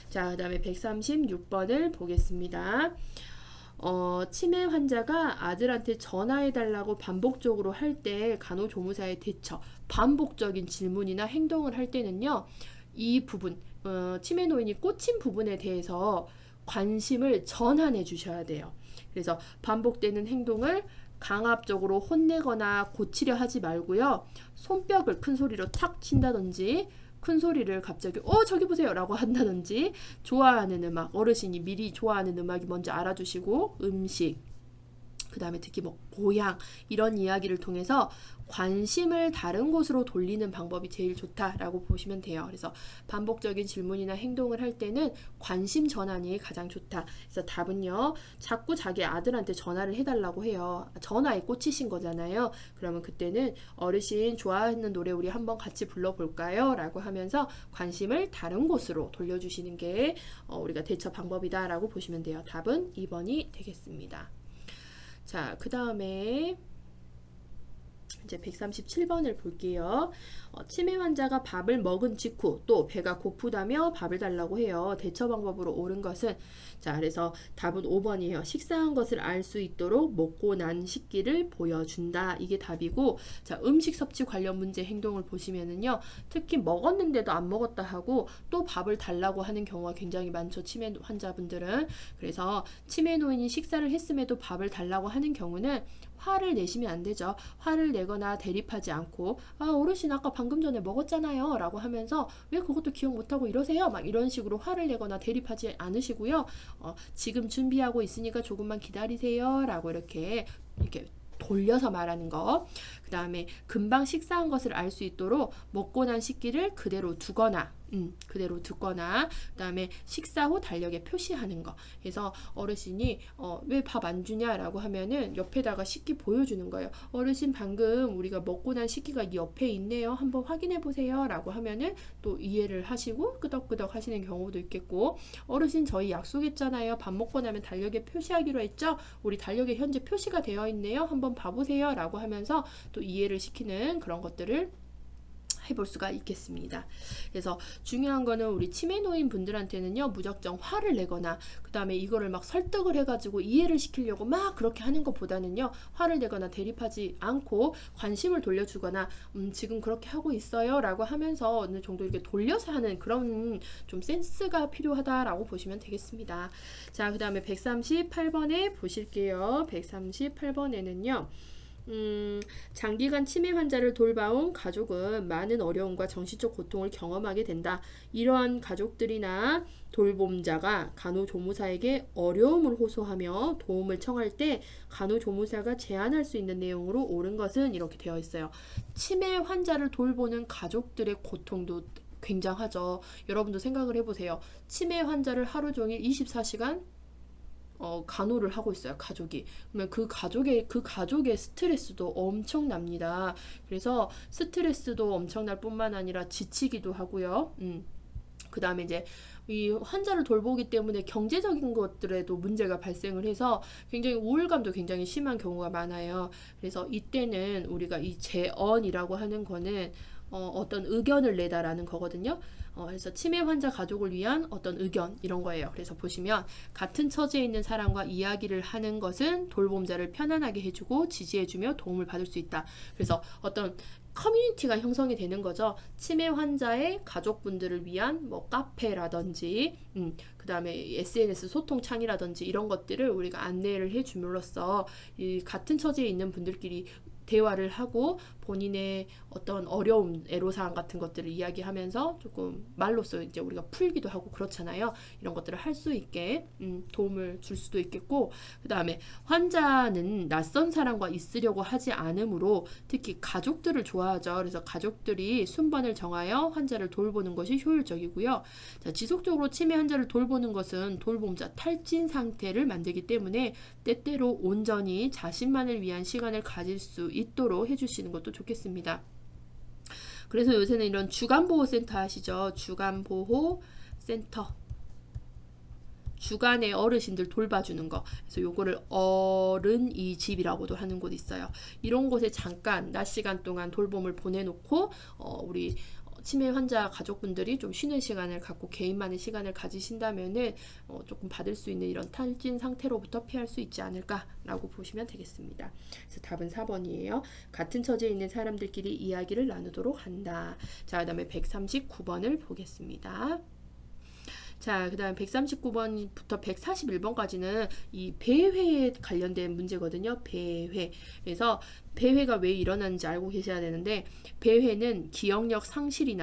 Speaker 1: 자, 그 다음에 136번을 보겠습니다. 치매 환자가 아들한테 전화해달라고 반복적으로 할 때 간호조무사의 대처, 반복적인 질문이나 행동을 할 때는요, 이 부분, 치매 노인이 꽂힌 부분에 대해서 관심을 전환해 주셔야 돼요. 그래서 반복되는 행동을 강압적으로 혼내거나 고치려 하지 말고요. 손뼉을 큰 소리로 탁 친다든지 큰 소리를 갑자기 저기 보세요 라고 한다든지 좋아하는 음악, 어르신이 미리 좋아하는 음악이 뭔지 알아주시고 음식, 그 다음에 특히 뭐 고향 이런 이야기를 통해서 관심을 다른 곳으로 돌리는 방법이 제일 좋다라고 보시면 돼요. 그래서 반복적인 질문이나 행동을 할 때는 관심 전환이 가장 좋다. 그래서 답은요. 자꾸 자기 아들한테 전화를 해달라고 해요. 전화에 꽂히신 거잖아요. 그러면 그때는 어르신 좋아하는 노래 우리 한번 같이 불러볼까요? 라고 하면서 관심을 다른 곳으로 돌려주시는 게 우리가 대처 방법이다 라고 보시면 돼요. 답은 2번이 되겠습니다. 자, 그 다음에 이제 137번을 볼게요. 치매 환자가 밥을 먹은 직후 또 배가 고프다며 밥을 달라고 해요. 대처 방법으로 옳은 것은 자, 그래서 답은 5번이에요. 식사한 것을 알 수 있도록 먹고 난 식기를 보여준다. 이게 답이고 자, 음식 섭취 관련 문제 행동을 보시면은요. 특히 먹었는데도 안 먹었다 하고 또 밥을 달라고 하는 경우가 굉장히 많죠. 치매 환자분들은. 그래서 치매 노인이 식사를 했음에도 밥을 달라고 하는 경우는 화를 내시면 안 되죠. 화를 내거나 대립하지 않고 어르신 아까 방금 전에 먹었잖아요 라고 하면서 왜 그것도 기억 못하고 이러세요? 막 이런 식으로 화를 내거나 대립하지 않으시고요. 지금 준비하고 있으니까 조금만 기다리세요 라고 이렇게 돌려서 말하는 거. 그 다음에 금방 식사한 것을 알 수 있도록 먹고 난 식기를 그대로 두거나 그 다음에 식사 후 달력에 표시하는 거. 그래서 어르신이 왜 밥 안 주냐라고 하면은 옆에다가 식기 보여주는 거예요. 어르신 방금 우리가 먹고 난 식기가 이 옆에 있네요. 한번 확인해 보세요 라고 하면은 또 이해를 하시고 끄덕끄덕 하시는 경우도 있겠고 어르신 저희 약속했잖아요. 밥 먹고 나면 달력에 표시하기로 했죠. 우리 달력에 현재 표시가 되어 있네요. 한번 봐보세요 라고 하면서 또 이해를 시키는 그런 것들을 해볼 수가 있겠습니다. 그래서 중요한 거는 우리 치매 노인 분들한테는요 무작정 화를 내거나 그 다음에 이거를 막 설득을 해가지고 이해를 시키려고 막 그렇게 하는 것보다는요 화를 내거나 대립하지 않고 관심을 돌려주거나 지금 그렇게 하고 있어요 라고 하면서 어느 정도 이렇게 돌려서 하는 그런 좀 센스가 필요하다라고 보시면 되겠습니다. 자, 그 다음에 138번에 보실게요. 138번에는요 장기간 치매 환자를 돌봐온 가족은 많은 어려움과 정신적 고통을 경험하게 된다. 이러한 가족들이나 돌봄자가 간호조무사에게 어려움을 호소하며 도움을 청할 때 간호조무사가 제안할 수 있는 내용으로 옳은 것은 이렇게 되어 있어요. 치매 환자를 돌보는 가족들의 고통도 굉장하죠. 여러분도 생각을 해보세요. 치매 환자를 하루 종일 24시간 간호를 하고 있어요, 가족이. 그러면 그 가족의 스트레스도 엄청납니다. 그래서 스트레스도 엄청날 뿐만 아니라 지치기도 하고요. 그 다음에 이제 이 환자를 돌보기 때문에 경제적인 것들에도 문제가 발생을 해서 굉장히 우울감도 굉장히 심한 경우가 많아요. 그래서 이때는 우리가 이 재언이라고 하는 거는 어떤 의견을 내다라는 거거든요. 그래서 치매 환자 가족을 위한 어떤 의견 이런 거예요. 그래서 보시면 같은 처지에 있는 사람과 이야기를 하는 것은 돌봄자를 편안하게 해주고 지지해주며 도움을 받을 수 있다. 그래서 어떤 커뮤니티가 형성이 되는 거죠. 치매 환자의 가족분들을 위한 뭐 카페라든지 그 다음에 SNS 소통 창이라든지 이런 것들을 우리가 안내를 해줌으로써 이 같은 처지에 있는 분들끼리 대화를 하고 본인의 어떤 어려움, 애로사항 같은 것들을 이야기하면서 조금 말로써 이제 우리가 풀기도 하고 그렇잖아요. 이런 것들을 할 수 있게 도움을 줄 수도 있겠고, 그 다음에 환자는 낯선 사람과 있으려고 하지 않으므로 특히 가족들을 좋아하죠. 그래서 가족들이 순번을 정하여 환자를 돌보는 것이 효율적이고요. 자, 지속적으로 치매 환자를 돌보는 것은 돌봄자 탈진 상태를 만들기 때문에 때때로 온전히 자신만을 위한 시간을 가질 수 있도록 해주시는 것도 좋겠습니다. 그래서 요새는 이런 주간보호센터 아시죠? 주간보호센터. 주간에 어르신들 돌봐주는 거. 그래서 요거를 어른이 집이라고도 하는 곳 있어요. 이런 곳에 잠깐 낮 시간 동안 돌봄을 보내놓고 우리 치매 환자 가족분들이 좀 쉬는 시간을 갖고 개인만의 시간을 가지신다면은 조금 받을 수 있는 이런 탈진 상태로부터 피할 수 있지 않을까라고 보시면 되겠습니다. 그래서 답은 4번이에요. 같은 처지에 있는 사람들끼리 이야기를 나누도록 한다. 자, 그 다음에 139번을 보겠습니다. 자, 그 다음 139번부터 141번까지는 이 배회에 관련된 문제거든요. 배회. 그래서 배회가 왜 일어나는지 알고 계셔야 되는데, 배회는 기억력 상실,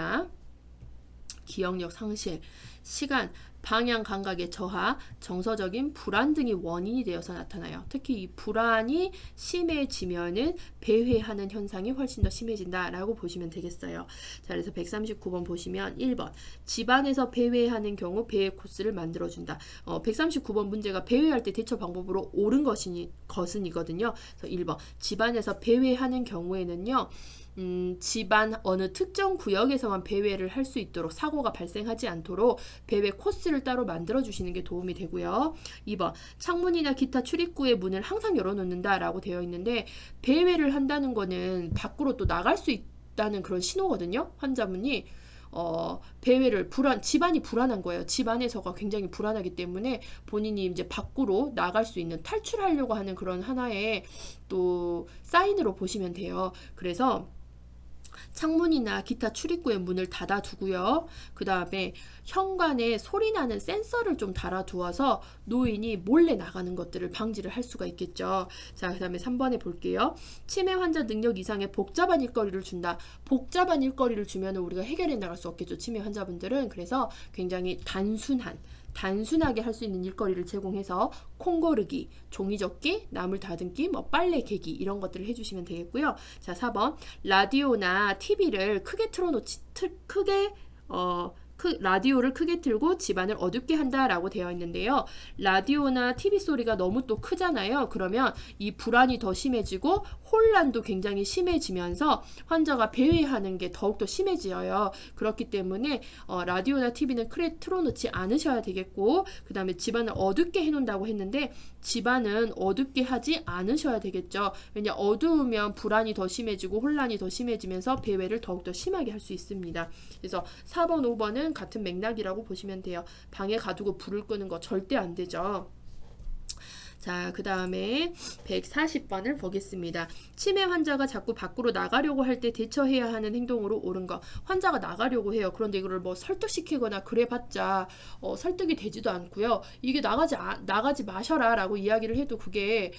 Speaker 1: 시간, 방향 감각의 저하, 정서적인 불안 등이 원인이 되어서 나타나요. 특히 이 불안이 심해지면은 배회하는 현상이 훨씬 더 심해진다라고 보시면 되겠어요. 자, 그래서 139번 보시면 1번 집안에서 배회하는 경우 배회 코스를 만들어준다. 139번 문제가 배회할 때 대처 방법으로 옳은 것은이거든요. 그래서 1번 집안에서 배회하는 경우에는요. 집안 어느 특정 구역에서만 배회를 할 수 있도록 사고가 발생하지 않도록 배회 코스를 따로 만들어 주시는 게 도움이 되고요. 2번 창문이나 기타 출입구의 문을 항상 열어놓는다 라고 되어 있는데, 배회를 한다는 거는 밖으로 또 나갈 수 있다는 그런 신호거든요. 환자분이 배회를 집안이 불안한 거예요. 집 안에서가 굉장히 불안하기 때문에 본인이 이제 밖으로 나갈 수 있는 탈출하려고 하는 그런 하나의 또 사인으로 보시면 돼요. 그래서 창문이나 기타 출입구의 문을 닫아두고요. 그 다음에 현관에 소리나는 센서를 좀 달아두어서 노인이 몰래 나가는 것들을 방지를 할 수가 있겠죠. 자, 그 다음에 3번에 볼게요. 치매 환자 능력 이상의 복잡한 일거리를 준다. 복잡한 일거리를 주면 우리가 해결해 나갈 수 없겠죠. 치매 환자분들은. 그래서 굉장히 단순하게 할 수 있는 일거리를 제공해서 콩 고르기, 종이 접기, 나물 다듬기, 뭐 빨래 개기 이런 것들을 해주시면 되겠고요. 자, 4번 라디오나 TV를 라디오를 크게 틀고 집안을 어둡게 한다라고 되어 있는데요. 라디오나 TV 소리가 너무 또 크잖아요. 그러면 이 불안이 더 심해지고 혼란도 굉장히 심해지면서 환자가 배회하는 게 더욱더 심해져요. 그렇기 때문에 라디오나 TV는 크게 틀어놓지 않으셔야 되겠고, 그 다음에 집안을 어둡게 해놓는다고 했는데 집안은 어둡게 하지 않으셔야 되겠죠. 왜냐, 어두우면 불안이 더 심해지고 혼란이 더 심해지면서 배회를 더욱더 심하게 할 수 있습니다. 그래서 4번, 5번은 같은 맥락이라고 보시면 돼요. 방에 가두고 불을 끄는 거 절대 안 되죠. 자, 그 다음에 140번을 보겠습니다. 치매 환자가 자꾸 밖으로 나가려고 할 때 대처해야 하는 행동으로 옳은 거. 환자가 나가려고 해요. 그런데 이거를 뭐 설득시키거나 그래봤자 설득이 되지도 않고요. 이게 나가지 마셔라 라고 이야기를 해도 그게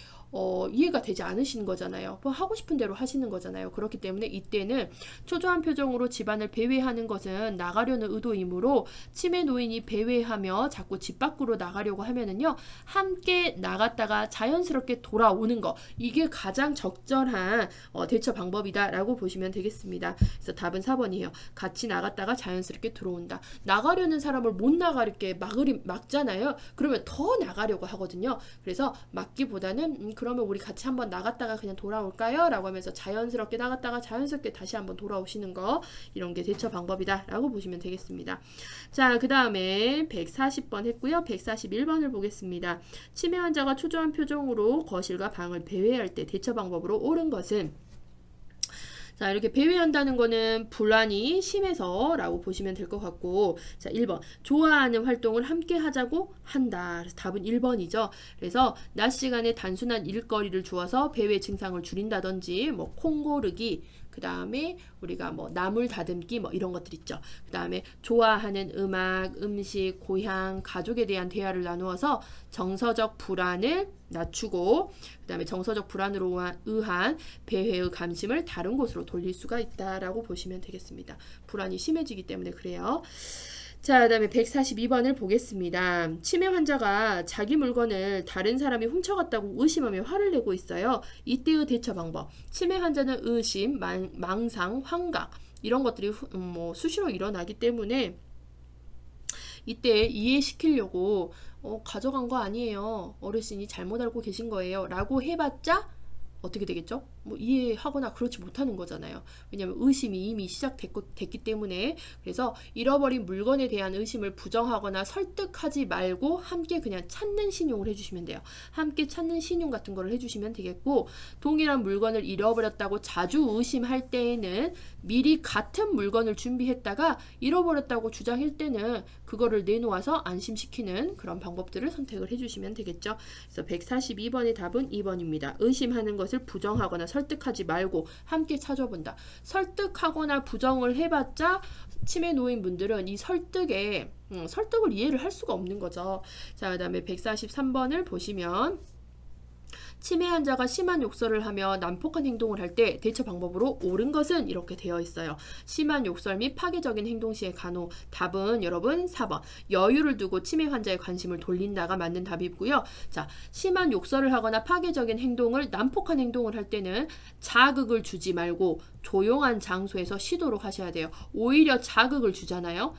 Speaker 1: 이해가 되지 않으시는 거잖아요. 뭐 하고 싶은 대로 하시는 거잖아요. 그렇기 때문에 이때는 초조한 표정으로 집안을 배회하는 것은 나가려는 의도이므로 치매 노인이 배회하며 자꾸 집 밖으로 나가려고 하면은요, 함께 나갔다가 자연스럽게 돌아오는 거, 이게 가장 적절한 대처 방법이다라고 보시면 되겠습니다. 그래서 답은 4번이에요. 같이 나갔다가 자연스럽게 들어온다. 나가려는 사람을 못 나가게 막잖아요. 그러면 더 나가려고 하거든요. 그래서 막기보다는 그러면 우리 같이 한번 나갔다가 그냥 돌아올까요? 라고 하면서 자연스럽게 나갔다가 자연스럽게 다시 한번 돌아오시는 거, 이런 게 대처 방법이다 라고 보시면 되겠습니다. 자, 그 다음에 140번 했고요. 141번을 보겠습니다. 치매 환자가 초조한 표정으로 거실과 방을 배회할 때 대처 방법으로 옳은 것은, 자, 이렇게 배회한다는 거는 불안이 심해서 라고 보시면 될 것 같고, 자, 1번. 좋아하는 활동을 함께 하자고 한다. 그래서 답은 1번이죠. 그래서 낮 시간에 단순한 일거리를 주어서 배회 증상을 줄인다든지, 뭐, 콩 고르기, 그 다음에 우리가 뭐 나물 다듬기 뭐 이런 것들 있죠. 그 다음에 좋아하는 음악, 음식, 고향, 가족에 대한 대화를 나누어서 정서적 불안을 낮추고, 그 다음에 정서적 불안으로 의한 배회의 감심을 다른 곳으로 돌릴 수가 있다라고 보시면 되겠습니다. 불안이 심해지기 때문에 그래요. 자, 그 다음에 142번을 보겠습니다. 치매 환자가 자기 물건을 다른 사람이 훔쳐갔다고 의심하며 화를 내고 있어요. 이때의 대처 방법. 치매 환자는 의심, 망상, 환각 이런 것들이 수시로 일어나기 때문에 이때 이해시키려고 가져간 거 아니에요. 어르신이 잘못 알고 계신 거예요. 라고 해봤자 어떻게 되겠죠? 뭐 이해하거나 그렇지 못하는 거잖아요. 왜냐하면 의심이 이미 시작됐기 때문에. 그래서 잃어버린 물건에 대한 의심을 부정하거나 설득하지 말고 함께 그냥 찾는 신용을 해주시면 돼요. 함께 찾는 신용 같은 거를 해주시면 되겠고, 동일한 물건을 잃어버렸다고 자주 의심할 때에는 미리 같은 물건을 준비했다가 잃어버렸다고 주장할 때는 그거를 내놓아서 안심시키는 그런 방법들을 선택을 해주시면 되겠죠. 그래서 142번의 답은 2번입니다. 의심하는 것을 부정하거나 설득하지 말고 함께 찾아본다. 설득하거나 부정을 해봤자 치매 노인분들은 이 설득을 이해를 할 수가 없는 거죠. 자, 그 다음에 143번을 보시면, 치매 환자가 심한 욕설을 하며 난폭한 행동을 할 때 대처 방법으로 옳은 것은 이렇게 되어 있어요. 심한 욕설 및 파괴적인 행동 시의 간호. 답은 여러분 4번. 여유를 두고 치매 환자의 관심을 돌린다가 맞는 답이고요. 자, 심한 욕설을 하거나 파괴적인 행동을, 난폭한 행동을 할 때는 자극을 주지 말고 조용한 장소에서 쉬도록 하셔야 돼요. 오히려 자극을 주잖아요.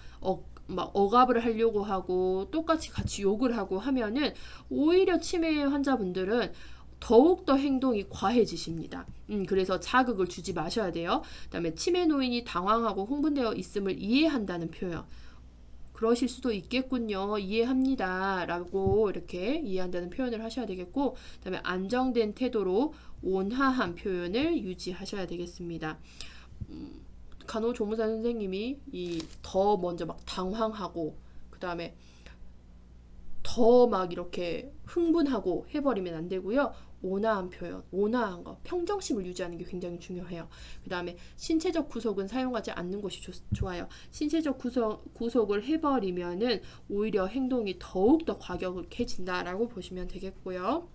Speaker 1: 막 억압을 하려고 하고 똑같이 같이 욕을 하고 하면은 오히려 치매 환자분들은 더욱더 행동이 과해지십니다. 그래서 자극을 주지 마셔야 돼요. 그 다음에 치매 노인이 당황하고 흥분되어 있음을 이해한다는 표현. 그러실 수도 있겠군요. 이해합니다. 라고 이렇게 이해한다는 표현을 하셔야 되겠고, 그 다음에 안정된 태도로 온화한 표현을 유지하셔야 되겠습니다. 간호조무사 선생님이 더 먼저 막 당황하고, 그 다음에 더 막 이렇게 흥분하고 해버리면 안 되고요. 온화한 표현, 온화한 거, 평정심을 유지하는 게 굉장히 중요해요. 그 다음에 신체적 구속은 사용하지 않는 것이 좋아요. 신체적 구속을 해버리면은 오히려 행동이 더욱더 과격해진다라고 보시면 되겠고요.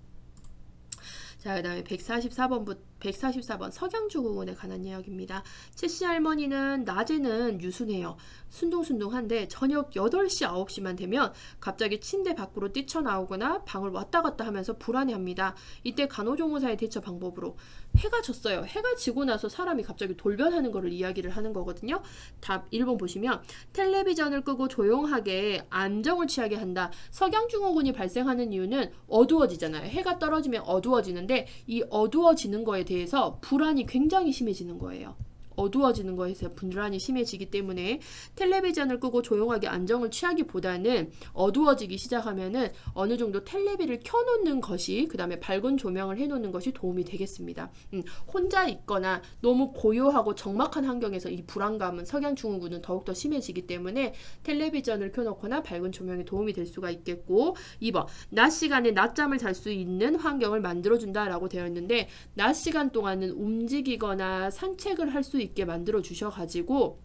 Speaker 1: 자, 그 다음에 144번 석양증후군에 관한 이야기입니다. 채씨 할머니는 낮에는 유순해요. 순둥순둥한데 저녁 8시, 9시만 되면 갑자기 침대 밖으로 뛰쳐나오거나 방을 왔다 갔다 하면서 불안해합니다. 이때 간호조무사의 대처 방법으로, 해가 졌어요. 해가 지고 나서 사람이 갑자기 돌변하는 거를 이야기를 하는 거거든요. 답 1번 보시면, 텔레비전을 끄고 조용하게 안정을 취하게 한다. 석양증후군이 발생하는 이유는 어두워지잖아요. 해가 떨어지면 어두워지는데 이 어두워지는 거에 대해서 불안이 굉장히 심해지는 거예요. 어두워지는 거에서 불안이 심해지기 때문에 텔레비전을 끄고 조용하게 안정을 취하기보다는 어두워지기 시작하면은 어느 정도 텔레비를 켜놓는 것이, 그 다음에 밝은 조명을 해놓는 것이 도움이 되겠습니다. 혼자 있거나 너무 고요하고 적막한 환경에서 이 불안감은, 석양증후군은 더욱더 심해지기 때문에 텔레비전을 켜놓거나 밝은 조명에 도움이 될 수가 있겠고, 2번 낮 시간에 낮잠을 잘 수 있는 환경을 만들어준다라고 되어 있는데, 낮 시간 동안은 움직이거나 산책을 할 수 있게 만들어 주셔가지고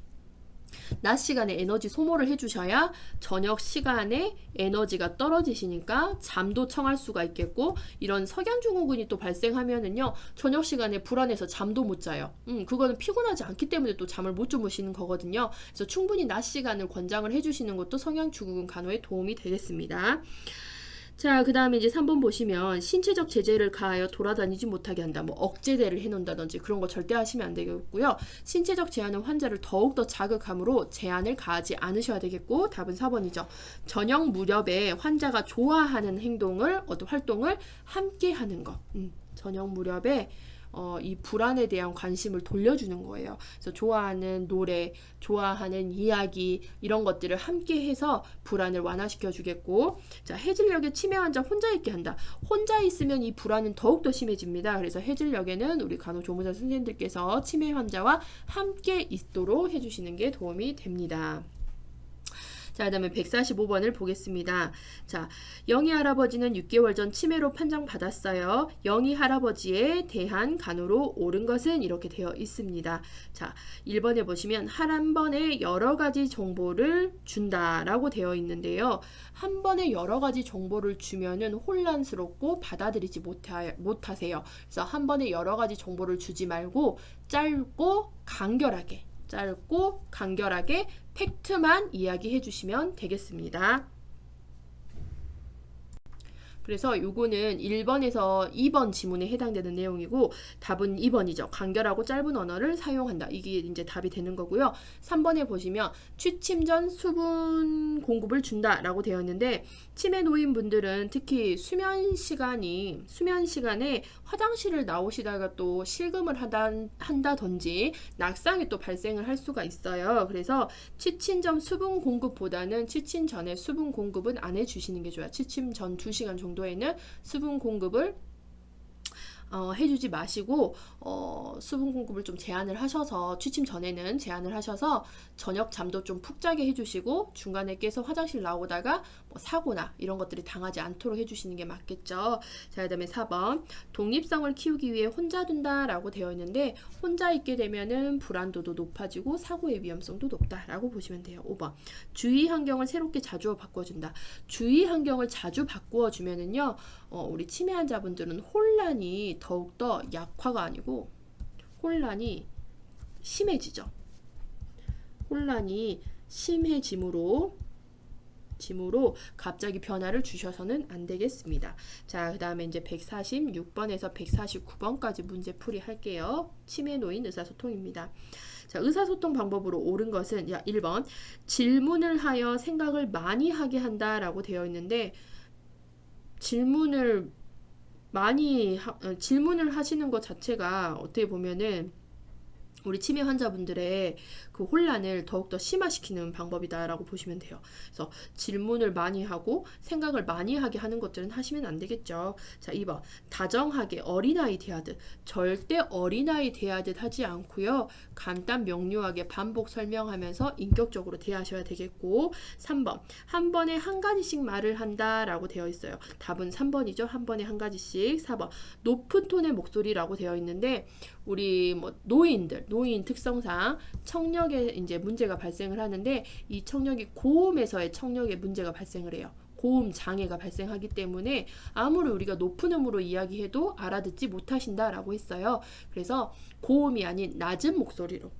Speaker 1: 낮 시간에 에너지 소모를 해주셔야 저녁 시간에 에너지가 떨어지시니까 잠도 청할 수가 있겠고, 이런 석양증후군이 또 발생하면은요 저녁 시간에 불안해서 잠도 못 자요. 그거는 피곤하지 않기 때문에 또 잠을 못 주무시는 거거든요. 그래서 충분히 낮 시간을 권장을 해주시는 것도 석양증후군 간호에 도움이 되겠습니다. 자, 그 다음에 이제 3번 보시면 신체적 제재를 가하여 돌아다니지 못하게 한다. 뭐 억제대를 해놓는다든지 그런 거 절대 하시면 안 되겠고요. 신체적 제한은 환자를 더욱더 자극함으로 제한을 가하지 않으셔야 되겠고, 답은 4번이죠. 저녁 무렵에 환자가 좋아하는 행동을, 어떤 활동을 함께 하는 것. 저녁 무렵에 이 불안에 대한 관심을 돌려주는 거예요. 그래서 좋아하는 노래, 좋아하는 이야기 이런 것들을 함께 해서 불안을 완화시켜 주겠고, 자, 해질녘에 치매 환자 혼자 있게 한다. 혼자 있으면 이 불안은 더욱더 심해집니다. 그래서 해질녘에는 우리 간호조무사 선생님들께서 치매 환자와 함께 있도록 해주시는 게 도움이 됩니다. 자, 그 다음에 145번을 보겠습니다. 자, 영희 할아버지는 6개월 전 치매로 판정받았어요. 영희 할아버지에 대한 간호로 옳은 것은 이렇게 되어 있습니다. 자, 1번에 보시면 한 번에 여러 가지 정보를 준다라고 되어 있는데요. 한 번에 여러 가지 정보를 주면은 혼란스럽고 받아들이지 못하세요. 그래서 한 번에 여러 가지 정보를 주지 말고 짧고 간결하게 팩트만 이야기해 주시면 되겠습니다. 그래서 요거는 1번에서 2번 지문에 해당되는 내용이고, 답은 2번이죠. 간결하고 짧은 언어를 사용한다. 이게 이제 답이 되는 거고요. 3번에 보시면 취침 전 수분 공급을 준다라고 되어 있는데, 치매 노인분들은 특히 수면 시간에 화장실을 나오시다가 또 실금을 한다든지 낙상이 또 발생을 할 수가 있어요. 그래서 취침 전 수분 공급보다는 취침 전에 수분 공급은 안 해주시는 게 좋아요. 취침 전 2시간 정도에는 수분 공급을 해주지 마시고, 수분 공급을 좀 제한을 하셔서, 취침 전에는 제한을 하셔서 저녁 잠도 좀 푹 자게 해주시고, 중간에 깨서 화장실 나오다가 뭐 사고나 이런 것들이 당하지 않도록 해주시는 게 맞겠죠. 자, 그 다음에 4번 독립성을 키우기 위해 혼자 둔다 라고 되어 있는데, 혼자 있게 되면은 불안도도 높아지고 사고의 위험성도 높다라고 보시면 돼요. 5번 주위 환경을 새롭게 자주 바꿔준다. 주위 환경을 자주 바꾸어주면은요 우리 치매 환자분들은 혼란이 더욱더 약화가 아니고 혼란이 심해지죠. 혼란이 심해짐으로 갑자기 변화를 주셔서는 안 되겠습니다. 자, 그 다음에 이제 146번에서 149번까지 문제풀이 할게요. 치매 노인 의사소통입니다. 자, 의사소통 방법으로 옳은 것은 1번 질문을 하여 생각을 많이 하게 한다라고 되어 있는데, 질문을 하시는 것 자체가 어떻게 보면은 우리 치매 환자분들의 그 혼란을 더욱더 심화시키는 방법이다라고 보시면 돼요. 그래서 질문을 많이 하고 생각을 많이 하게 하는 것들은 하시면 안 되겠죠. 자, 2번 다정하게 어린아이 대하듯, 절대 어린아이 대하듯 하지 않고요. 간단 명료하게 반복 설명하면서 인격적으로 대하셔야 되겠고, 3번 한 번에 한 가지씩 말을 한다라고 되어 있어요. 답은 3번이죠. 한 번에 한 가지씩. 4번 높은 톤의 목소리라고 되어 있는데, 우리 노인 특성상 청력에 이제 문제가 발생을 하는데, 이 청력이 고음에서의 청력에 문제가 발생을 해요. 고음 장애가 발생하기 때문에 아무리 우리가 높은 음으로 이야기해도 알아듣지 못하신다라고 했어요. 그래서 고음이 아닌 낮은 목소리로,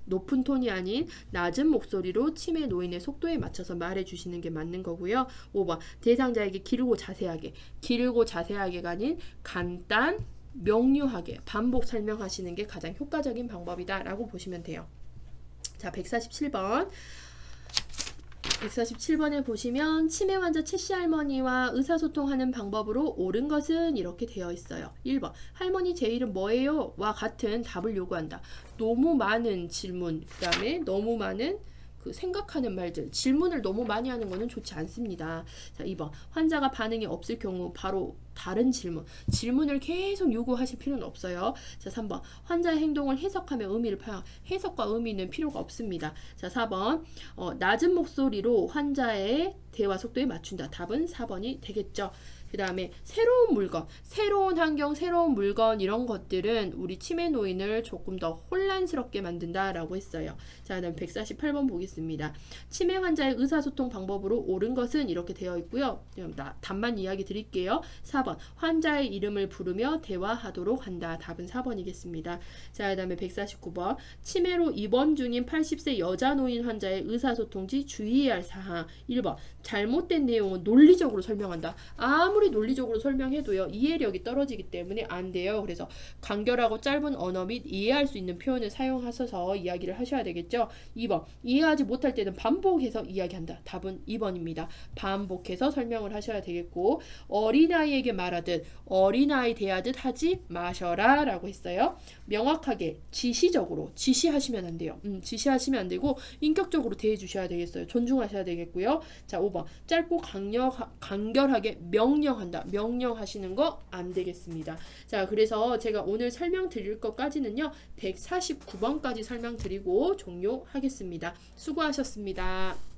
Speaker 1: 높은 톤이 아닌 낮은 목소리로 치매 노인의 속도에 맞춰서 말해주시는 게 맞는 거고요. 5번 대상자에게 길고 자세하게가 아닌 간단 명료하게 반복 설명하시는 게 가장 효과적인 방법이다 라고 보시면 돼요. 자, 147번에 보시면 치매 환자 최씨 할머니와 의사소통하는 방법으로 옳은 것은 이렇게 되어 있어요. 1번 할머니 제 이름 뭐예요? 와 같은 답을 요구한다. 너무 많은 질문, 그 다음에 너무 많은 생각하는 말들, 질문을 너무 많이 하는 것은 좋지 않습니다. 자, 2번 환자가 반응이 없을 경우 바로 다른 질문을 계속 요구하실 필요는 없어요. 자, 3번 환자의 행동을 해석하며 의미를 해석과 의미는 필요가 없습니다. 자, 4번 낮은 목소리로 환자의 대화 속도에 맞춘다. 답은 4번이 되겠죠. 그 다음에 새로운 물건, 새로운 환경, 새로운 물건 이런 것들은 우리 치매 노인을 조금 더 혼란스럽게 만든다라고 했어요. 자, 그다음 148번 보겠습니다. 치매 환자의 의사소통 방법으로 옳은 것은 이렇게 되어 있고요. 답만 이야기 드릴게요. 4번 환자의 이름을 부르며 대화하도록 한다. 답은 4번이겠습니다. 자, 그 다음에 149번 치매로 입원 중인 80세 여자 노인 환자의 의사소통 시 주의해야 할 사항. 1번 잘못된 내용은 논리적으로 설명한다. 아무리 논리적으로 설명해도요 이해력이 떨어지기 때문에 안 돼요. 그래서 간결하고 짧은 언어 및 이해할 수 있는 표현을 사용하셔서 이야기를 하셔야 되겠죠. 2번 이해하지 못할 때는 반복해서 이야기한다. 답은 2번입니다. 반복해서 설명을 하셔야 되겠고 어린아이에게 말하듯 어린아이 대하듯 하지 마셔라 라고 했어요. 명확하게 지시적으로 지시하시면 안 돼요. 지시하시면 안 되고 인격적으로 대해 주셔야 되겠어요. 존중하셔야 되겠고요. 자, 5번 짧고 간결하게 명령한다. 명령하시는 거 안 되겠습니다. 자, 그래서 제가 오늘 설명드릴 것까지는요 149번까지 설명드리고 종료하겠습니다. 수고하셨습니다.